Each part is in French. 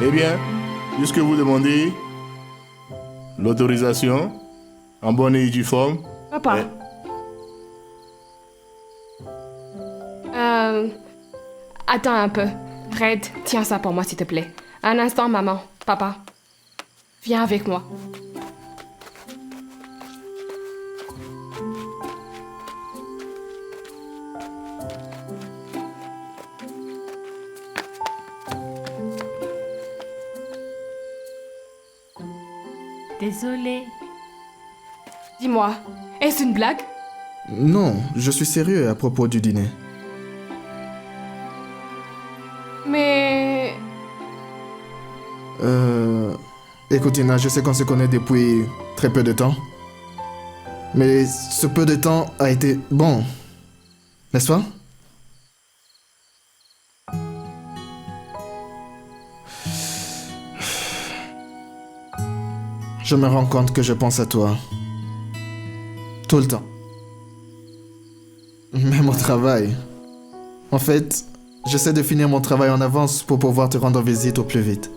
Eh bien, puisque vous demandez l'autorisation, en bonne et due forme. Papa. Attends un peu. Fred, tiens ça pour moi, s'il te plaît. Un instant, maman. Papa. Viens avec moi. Désolée. Dis-moi, est-ce une blague? Non, je suis sérieux à propos du dîner. Mais... Écoute, Ina, je sais qu'on se connaît depuis très peu de temps. Mais ce peu de temps a été bon. N'est-ce pas? Je me rends compte que je pense à toi. Tout le temps. Même au travail. En fait, j'essaie de finir mon travail en avance pour pouvoir te rendre visite au plus vite.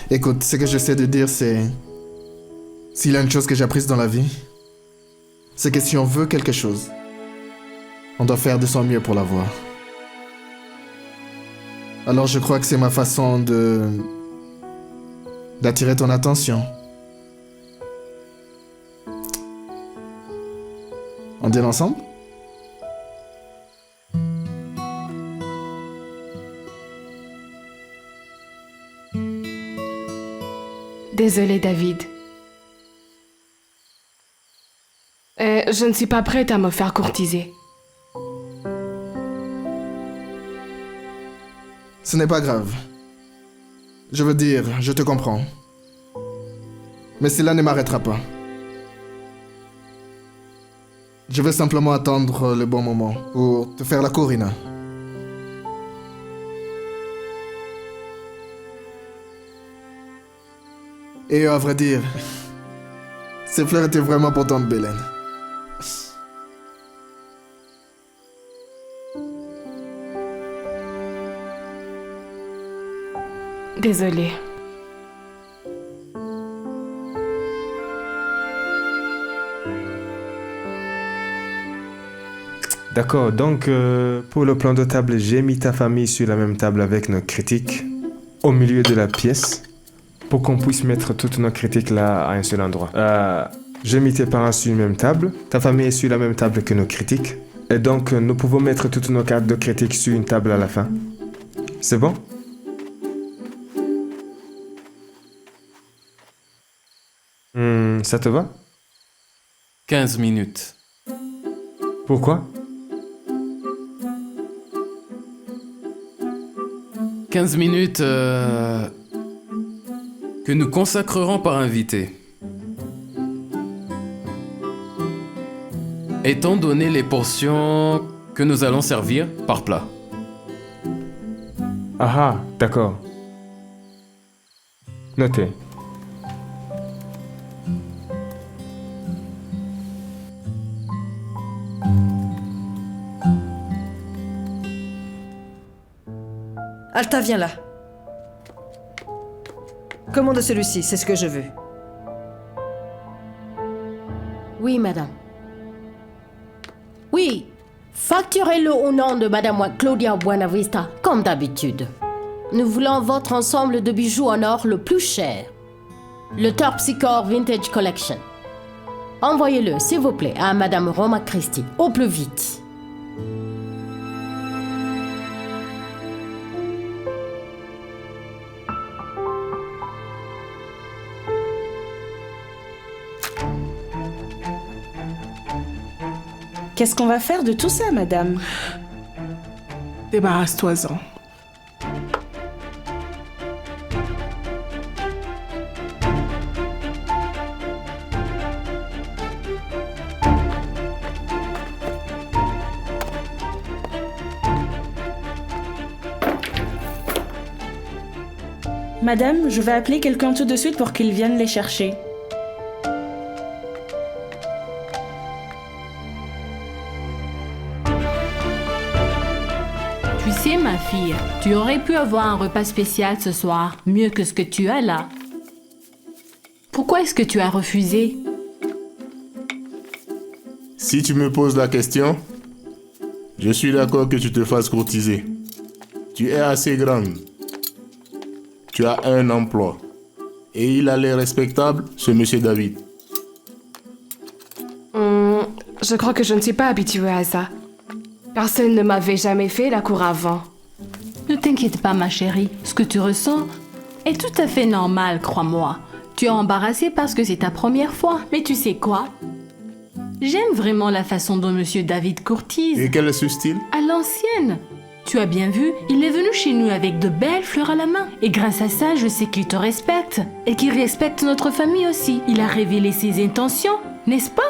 Écoute, ce que j'essaie de dire, c'est... S'il y a une chose que j'apprécie dans la vie, c'est que si on veut quelque chose, on doit faire de son mieux pour l'avoir. Alors je crois que c'est ma façon d'attirer ton attention. On dîne ensemble? Désolée, David. Je ne suis pas prête à me faire courtiser. Ce n'est pas grave. Je veux dire, je te comprends. Mais cela ne m'arrêtera pas. Je veux simplement attendre le bon moment pour te faire la cour, Ina. Et à vrai dire, ces fleurs étaient vraiment pour tante Bélène. Désolée. D'accord, donc pour le plan de table, j'ai mis ta famille sur la même table avec nos critiques au milieu de la pièce pour qu'on puisse mettre toutes nos critiques là à un seul endroit. J'ai mis tes parents sur une même table, ta famille est sur la même table que nos critiques et donc nous pouvons mettre toutes nos cartes de critiques sur une table à la fin. C'est bon? Ça te va? 15 minutes. Pourquoi? 15 minutes que nous consacrerons par invité. Étant donné les portions que nous allons servir par plat. Ah, d'accord. Noté. Alta, viens là. Commande celui-ci, c'est ce que je veux. Oui, madame. Oui, facturez-le au nom de madame Claudia Buenavista, comme d'habitude. Nous voulons votre ensemble de bijoux en or le plus cher. Le Terpsichore Vintage Collection. Envoyez-le, s'il vous plaît, à madame Roma Christie, au plus vite. Qu'est-ce qu'on va faire de tout ça, madame? Débarrasse-toi-en. Madame, je vais appeler quelqu'un tout de suite pour qu'il vienne les chercher. Tu sais, ma fille. Tu aurais pu avoir un repas spécial ce soir, mieux que ce que tu as là. Pourquoi est-ce que tu as refusé? Si tu me poses la question, je suis d'accord que tu te fasses courtiser. Tu es assez grande. Tu as un emploi. Et il a l'air respectable, ce monsieur David. Je crois que je ne suis pas habituée à ça. Personne ne m'avait jamais fait la cour avant. Ne t'inquiète pas, ma chérie. Ce que tu ressens est tout à fait normal, crois-moi. Tu es embarrassée parce que c'est ta première fois. Mais tu sais quoi? J'aime vraiment la façon dont Monsieur David courtise. Et quel est ce style? À l'ancienne. Tu as bien vu, il est venu chez nous avec de belles fleurs à la main. Et grâce à ça, je sais qu'il te respecte. Et qu'il respecte notre famille aussi. Il a révélé ses intentions, n'est-ce pas?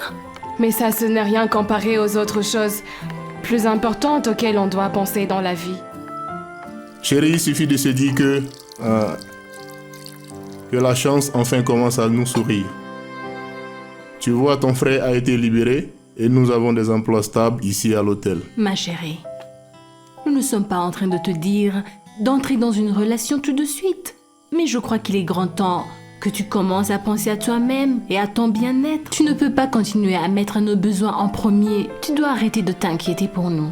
Mais ça, ce n'est rien comparé aux autres choses plus importantes auxquelles on doit penser dans la vie. Chérie, il suffit de se dire que la chance enfin commence à nous sourire. Tu vois, ton frère a été libéré et nous avons des emplois stables ici à l'hôtel. Ma chérie, nous ne sommes pas en train de te dire d'entrer dans une relation tout de suite. Mais je crois qu'il est grand temps que tu commences à penser à toi-même et à ton bien-être. Tu ne peux pas continuer à mettre nos besoins en premier. Tu dois arrêter de t'inquiéter pour nous.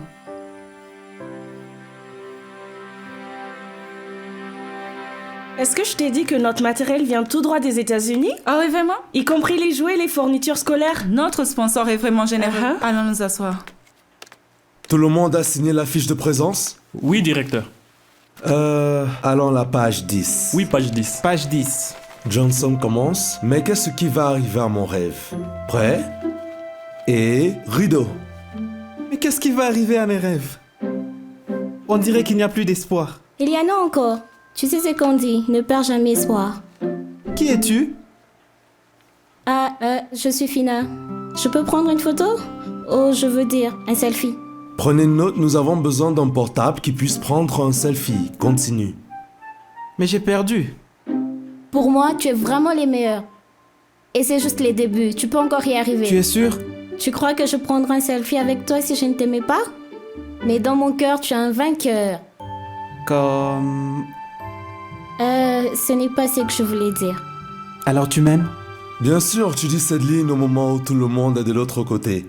Est-ce que je t'ai dit que notre matériel vient tout droit des États-Unis? Ah oui, vraiment? Y compris les jouets et les fournitures scolaires? Notre sponsor est vraiment généreux. Uh-huh. Allons nous asseoir. Tout le monde a signé la fiche de présence? Oui, directeur. Allons à la page 10. Oui, page 10. Page 10. Johnson commence. Mais qu'est-ce qui va arriver à mon rêve? Prêt? Et rideau. Mais qu'est-ce qui va arriver à mes rêves? On dirait qu'il n'y a plus d'espoir. Il y en a encore. Tu sais ce qu'on dit, ne perds jamais espoir. Qui es-tu? Je suis Fina. Je peux prendre une photo? Oh, je veux dire, un selfie. Prenez note, nous avons besoin d'un portable qui puisse prendre un selfie. Continue. Mais j'ai perdu. Pour moi, tu es vraiment les meilleurs. Et c'est juste les débuts, tu peux encore y arriver. Tu es sûr? Tu crois que je prendrais un selfie avec toi si je ne t'aimais pas? Mais dans mon cœur, tu es un vainqueur. Comme... Ce n'est pas ce que je voulais dire. Alors tu m'aimes? Bien sûr, tu dis cette ligne au moment où tout le monde est de l'autre côté.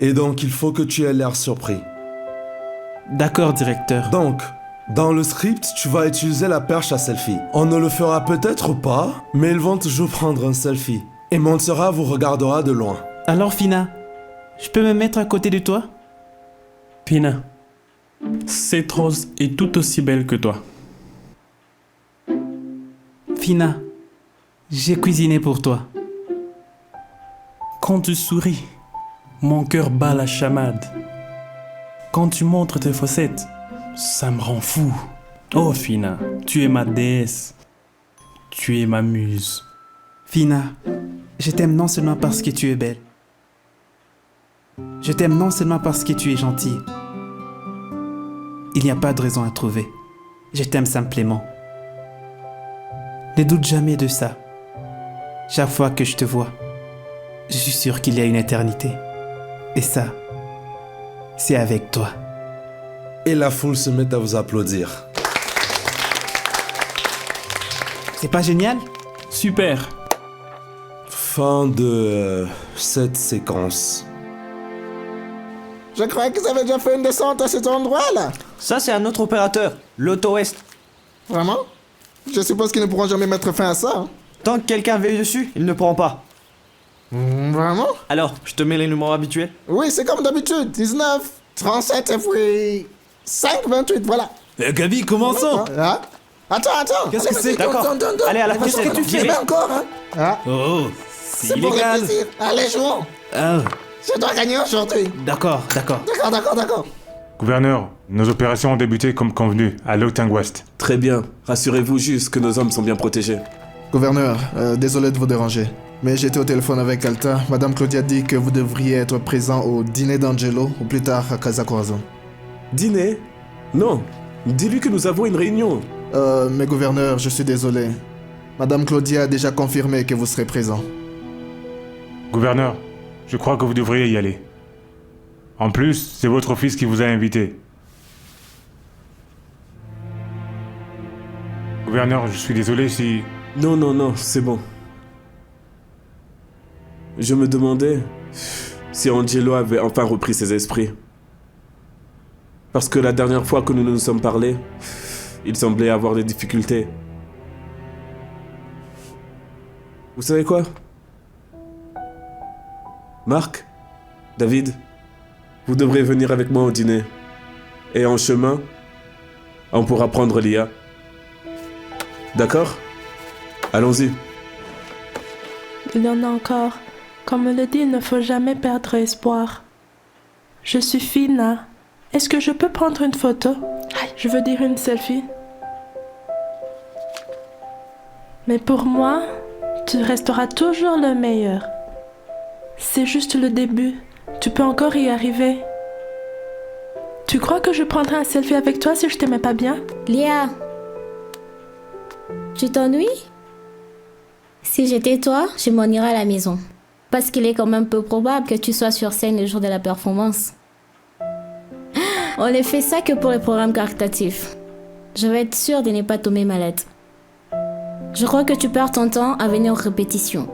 Et donc, il faut que tu aies l'air surpris. D'accord, directeur. Donc, dans le script, tu vas utiliser la perche à selfie. On ne le fera peut-être pas, mais ils vont toujours prendre un selfie. Et Montserrat vous regardera de loin. Alors, Fina, je peux me mettre à côté de toi? Fina, cette rose est tout aussi belle que toi. Fina, j'ai cuisiné pour toi. Quand tu souris, mon cœur bat la chamade. Quand tu montres tes fossettes, ça me rend fou. Oh Fina, tu es ma déesse. Tu es ma muse. Fina, je t'aime non seulement parce que tu es belle. Je t'aime non seulement parce que tu es gentille. Il n'y a pas de raison à trouver. Je t'aime simplement. Ne doute jamais de ça. Chaque fois que je te vois, je suis sûr qu'il y a une éternité. Et ça, c'est avec toi. Et la foule se met à vous applaudir. C'est pas génial? Super. Fin de cette séquence. Je croyais qu'ils avaient déjà fait une descente à cet endroit-là. Ça, c'est un autre opérateur, l'Auto-West. Vraiment? Je suppose qu'ils ne pourront jamais mettre fin à ça. Hein? Tant que quelqu'un veille dessus, ils ne pourront pas. Vraiment? Alors, je te mets les numéros habituels? Oui, c'est comme d'habitude. 19, 37 et puis 5, 28, voilà. Gabi, commençons. Hein? Attends. Qu'est-ce que c'est? D'accord. Allez, à la Qu'est-ce prochaine. que tu fais encore, hein? Ah. Oh, C'est pour le plaisir. Allez, jouons. Je dois gagner aujourd'hui. D'accord. D'accord. Gouverneur, nos opérations ont débuté comme convenu, à Lautang West. Très bien. Rassurez-vous juste que nos hommes sont bien protégés. Gouverneur, désolé de vous déranger. Mais j'étais au téléphone avec Alta. Madame Claudia dit que vous devriez être présent au dîner d'Angelo, ou plus tard à Casa Corazon. Dîner? Non. Dis-lui que nous avons une réunion. Mais gouverneur, je suis désolé. Madame Claudia a déjà confirmé que vous serez présent. Gouverneur, je crois que vous devriez y aller. En plus, c'est votre fils qui vous a invité. Gouverneur, je suis désolé si... Non, non, non, c'est bon. Je me demandais si Angelo avait enfin repris ses esprits. Parce que la dernière fois que nous nous sommes parlé, il semblait avoir des difficultés. Vous savez quoi? Marc, David, vous devrez venir avec moi au dîner. Et en chemin, on pourra prendre Lia. D'accord? Allons-y. Il y en a encore. Comme on le dit, il ne faut jamais perdre espoir. Je suis Fina. Est-ce que je peux prendre une photo? Je veux dire une selfie. Mais pour moi, tu resteras toujours le meilleur. C'est juste le début. Tu peux encore y arriver. Tu crois que je prendrais un selfie avec toi si je t'aimais pas bien? Lia, tu t'ennuies? Si j'étais toi, je m'en irais à la maison. Parce qu'il est quand même peu probable que tu sois sur scène le jour de la performance. On ne fait ça que pour les programmes caritatifs. Je vais être sûre de ne pas tomber malade. Je crois que tu perds ton temps à venir aux répétitions.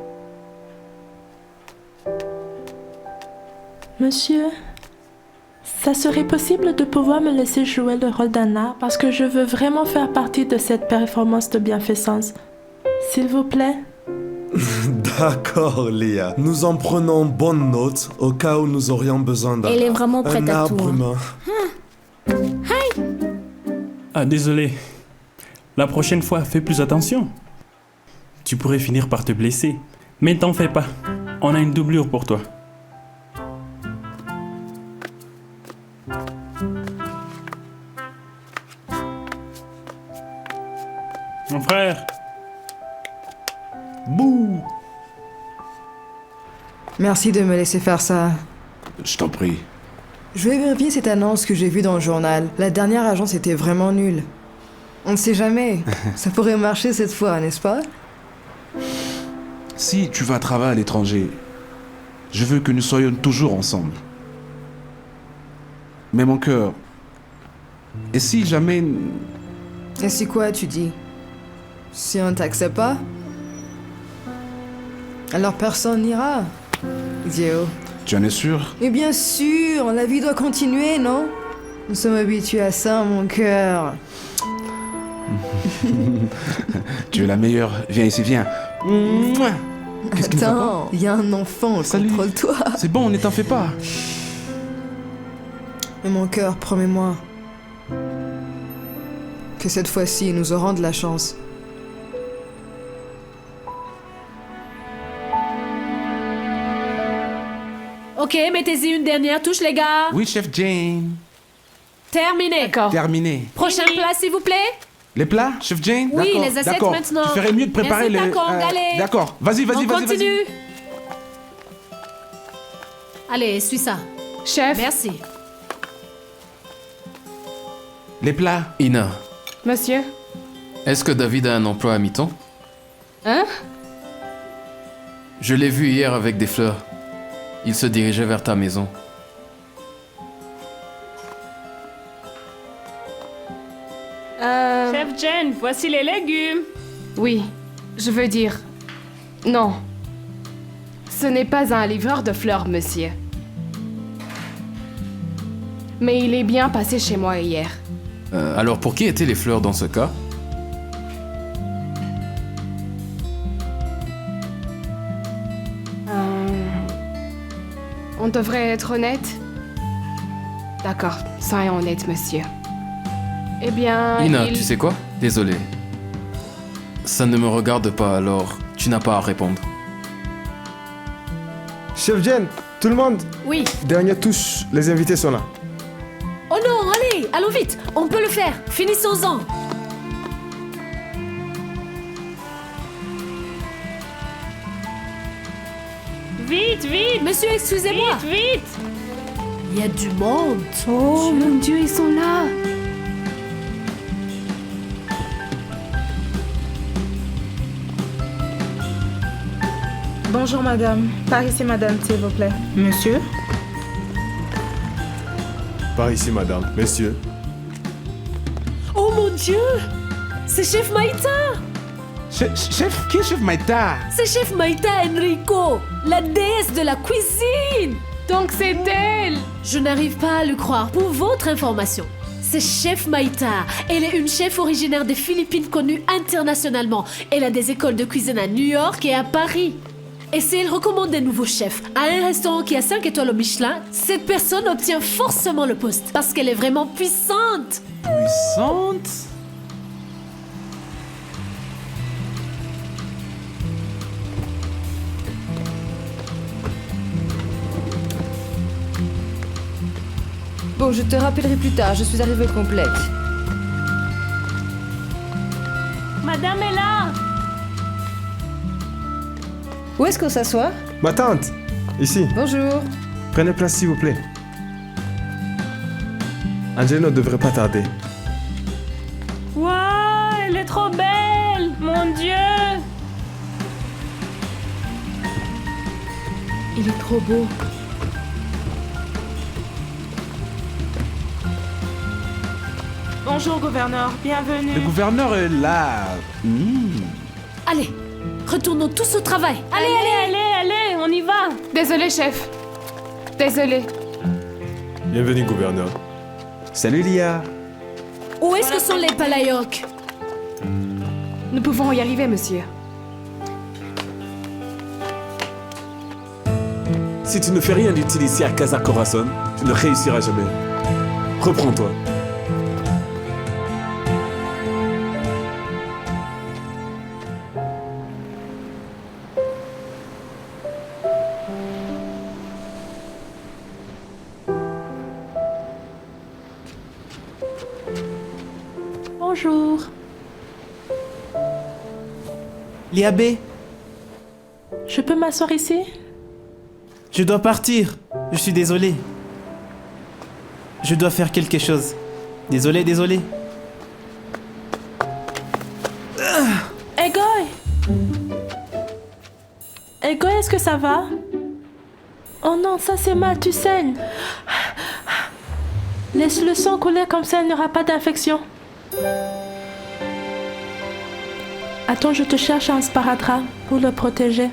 Monsieur, ça serait possible de pouvoir me laisser jouer le rôle d'Anna parce que je veux vraiment faire partie de cette performance de bienfaisance. S'il vous plaît. D'accord, Lia. Nous en prenons bonne note au cas où nous aurions besoin d'un Elle est vraiment prête à tout. humain. Hi. Ah, désolé. La prochaine fois, fais plus attention. Tu pourrais finir par te blesser. Mais t'en fais pas. On a une doublure pour toi. Mon frère. Bouh! Merci de me laisser faire ça. Je t'en prie. Je vais vérifier cette annonce que j'ai vue dans le journal. La dernière agence était vraiment nulle. On ne sait jamais. Ça pourrait marcher cette fois, n'est-ce pas? Si tu vas travailler à l'étranger, je veux que nous soyons toujours ensemble. Mais mon cœur... Et si jamais... Et si quoi, tu dis? Si on ne t'accepte pas? Alors personne n'ira. Idiot. Tu en es sûr? Et bien sûr, la vie doit continuer, non? Nous sommes habitués à ça, mon cœur. Tu es la meilleure. Viens ici, viens. Qu'est-ce qui ne va pas? Attends, il y a un enfant, contrôle-toi. C'est bon, ne t'en fais pas. Mais mon cœur, promets-moi que cette fois-ci, nous aurons de la chance. Ok, mettez-y une dernière touche, les gars. Oui, chef Jane. Terminé. D'accord. Terminé. Prochain plat, s'il vous plaît. Les plats, chef Jane? Oui, D'accord, les assiettes d'accord. maintenant. Tu ferais mieux de préparer Les les... tacos, allez. D'accord. Vas-y, vas-y, On vas-y, continue. vas-y. Allez, suis ça. Chef. Merci. Les plats. Ina, Monsieur. est-ce que David a un emploi à mi-temps? Hein? Je l'ai vu hier avec des fleurs. Il se dirigeait vers ta maison. Chef Jen, voici les légumes. Oui, je veux dire... Non. Ce n'est pas un livreur de fleurs, monsieur. Mais il est bien passé chez moi hier. Alors pour qui étaient les fleurs dans ce cas? On devrait être honnête? D'accord, soyons honnêtes, monsieur. Eh bien, Ina, tu sais quoi? Désolé. Ça ne me regarde pas, alors tu n'as pas à répondre. Chef Jen, tout le monde? Oui. Dernière touche, les invités sont là. Oh non, allez, allons vite. On peut le faire. Finissons-en. Vite, vite. Monsieur, excusez-moi. Vite, vite. Il y a du monde. Oh mon Dieu, ils sont là. Bonjour madame. Par ici madame, s'il vous plaît. Monsieur? Par ici, madame. Messieurs. Oh mon Dieu. C'est Chef Maïta. Chef? Qui est Chef Maïta? C'est Chef Maïta Enrico, la déesse de la cuisine. Donc c'est elle. Je n'arrive pas à le croire. Pour votre information, c'est Chef Maïta. Elle est une chef originaire des Philippines connue internationalement. Elle a des écoles de cuisine à New York et à Paris. Et si elle recommande des nouveaux chefs à un restaurant qui a 5 étoiles au Michelin, cette personne obtient forcément le poste parce qu'elle est vraiment puissante. Puissante? Bon, je te rappellerai plus tard, je suis arrivée complète. Madame est là. Où est-ce qu'on s'assoit? Ma tante, ici. Bonjour. Prenez place s'il vous plaît. Angelo ne devrait pas tarder. Waouh, elle est trop belle. Mon Dieu. Il est trop beau. Bonjour, gouverneur. Bienvenue. Le gouverneur est là. Allez, retournons tous au travail. Allez, on y va. Désolé, chef. Désolé. Bienvenue, gouverneur. Salut, Lia. Où est-ce que sont les Palayoks? Nous pouvons y arriver, monsieur. Si tu ne fais rien d'utile ici à Casa Corazon, tu ne réussiras jamais. Reprends-toi. Bonjour. Liabé, Je peux m'asseoir ici? je dois partir. Je suis désolé. Je dois faire quelque chose. Désolé. Egoy, est-ce que ça va? Oh non, ça c'est mal, tu saignes. Laisse le sang couler comme ça, il n'y aura pas d'infection. Attends, je te cherche un sparadrap pour le protéger.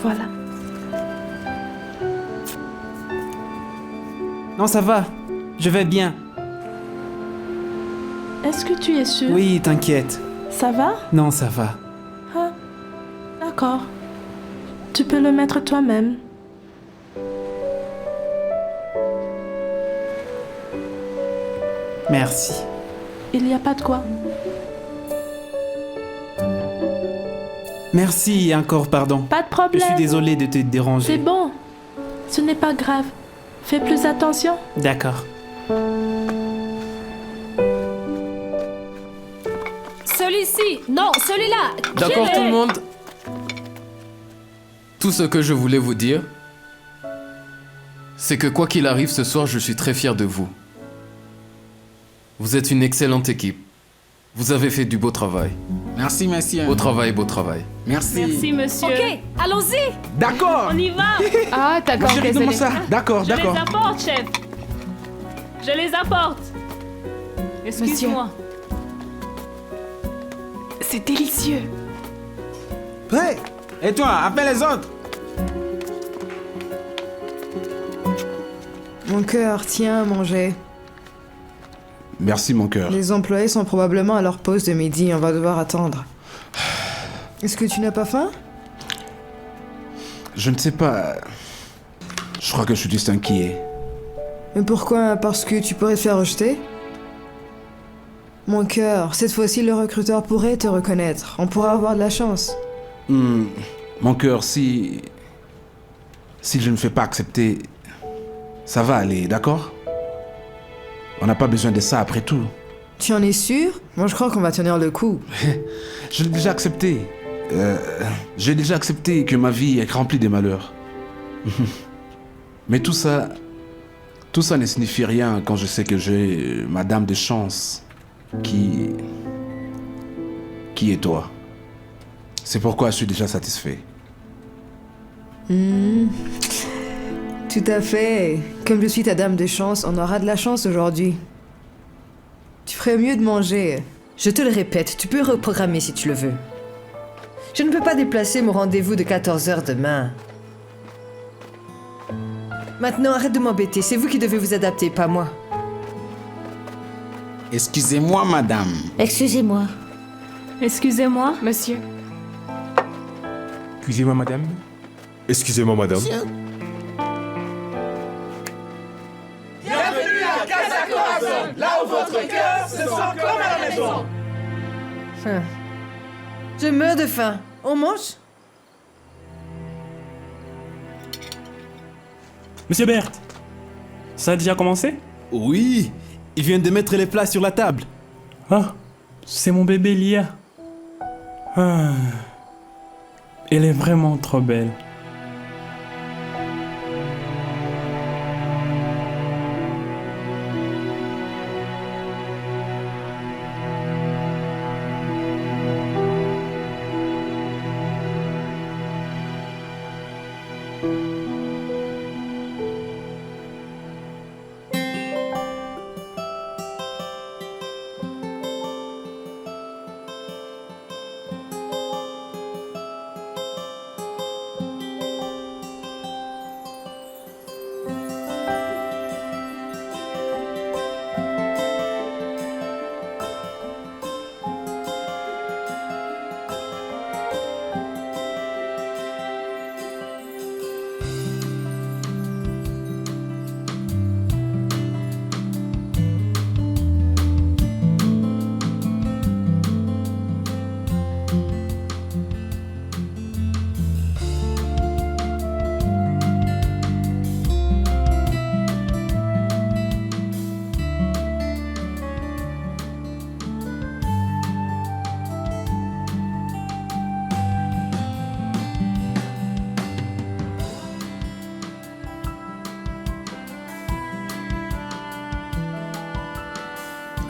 Voilà. Non, ça va. Je vais bien. Est-ce que tu es sûr? Oui, t'inquiète. Ça va? Non, ça va. Ah, d'accord. Tu peux le mettre toi-même. Merci. Il n'y a pas de quoi. Merci et encore pardon. Pas de problème. Je suis désolé de te déranger. C'est bon. Ce n'est pas grave. Fais plus attention. D'accord. Celui-ci. Non, celui-là. D'accord Qui est- tout le monde? Tout ce que je voulais vous dire, c'est que quoi qu'il arrive ce soir, je suis très fier de vous. Vous êtes une excellente équipe. Vous avez fait du beau travail. Merci. Beau travail, beau travail. Merci. Merci, monsieur. Ok, allons-y. D'accord. On y va. Ah, d'accord, Ma chérie, désolé. donne-moi ça. D'accord. Je les apporte, chef. Je les apporte. Excuse-moi. C'est délicieux. Prêt? Et toi, appelle les autres. Mon cœur, tiens à manger. Merci, mon cœur. Les employés sont probablement à leur pause de midi, on va devoir attendre. Est-ce que tu n'as pas faim? Je ne sais pas. Je crois que je suis juste inquiet. Mais pourquoi? Parce que tu pourrais te faire rejeter? Mon cœur, cette fois-ci le recruteur pourrait te reconnaître. On pourra avoir de la chance. Mon cœur, si je ne fais pas accepter, ça va aller, d'accord? On n'a pas besoin de ça après tout. Tu en es sûr? Moi je crois qu'on va tenir le coup. Je l'ai déjà accepté. J'ai déjà accepté que ma vie est remplie de malheurs. Mais tout ça ne signifie rien quand je sais que j'ai ma dame de chance qui est toi. C'est pourquoi je suis déjà satisfait. Tout à fait. Comme je suis ta dame de chance, on aura de la chance aujourd'hui. Tu ferais mieux de manger. Je te le répète, tu peux reprogrammer si tu le veux. Je ne peux pas déplacer mon rendez-vous de 14h demain. Maintenant, arrête de m'embêter. C'est vous qui devez vous adapter, pas moi. Excusez-moi, madame. Excusez-moi. Excusez-moi. Monsieur. Excusez-moi, madame. Excusez-moi, madame. Bienvenue à Casa Corazon, là où votre cœur se sent comme à la maison. Je meurs de faim. On mange? Monsieur Berthe, ça a déjà commencé? Oui, ils viennent de mettre les plats sur la table. Ah, c'est mon bébé Lia. Ah, elle est vraiment trop belle.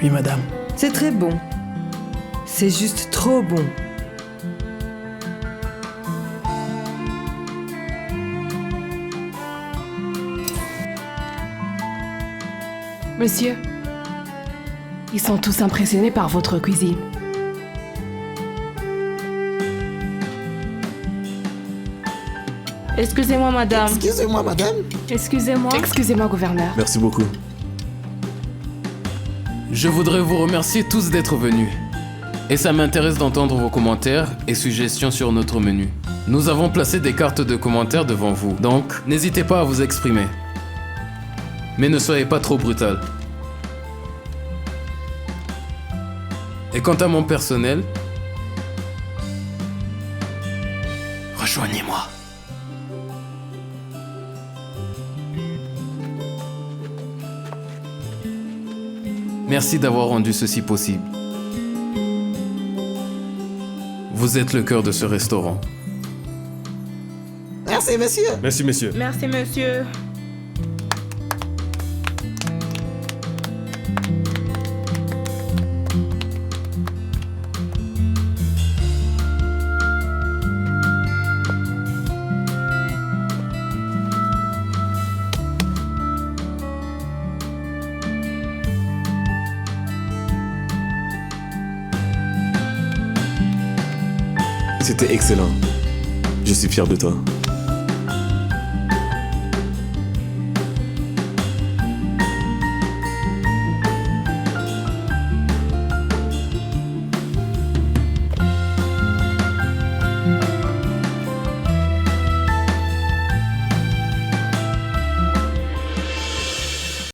Oui, madame. C'est très bon. C'est juste trop bon. Monsieur, ils sont tous impressionnés par votre cuisine. Excusez-moi, madame. Excusez-moi, madame. Excusez-moi. Excusez-moi, gouverneur. Merci beaucoup. Je voudrais vous remercier tous d'être venus. Et ça m'intéresse d'entendre vos commentaires et suggestions sur notre menu. Nous avons placé des cartes de commentaires devant vous, donc n'hésitez pas à vous exprimer. Mais ne soyez pas trop brutal. Et quant à mon personnel, rejoignez-moi. Merci d'avoir rendu ceci possible. Vous êtes le cœur de ce restaurant. Merci, monsieur. Merci, messieurs. Merci, monsieur. C'était excellent. Je suis fier de toi.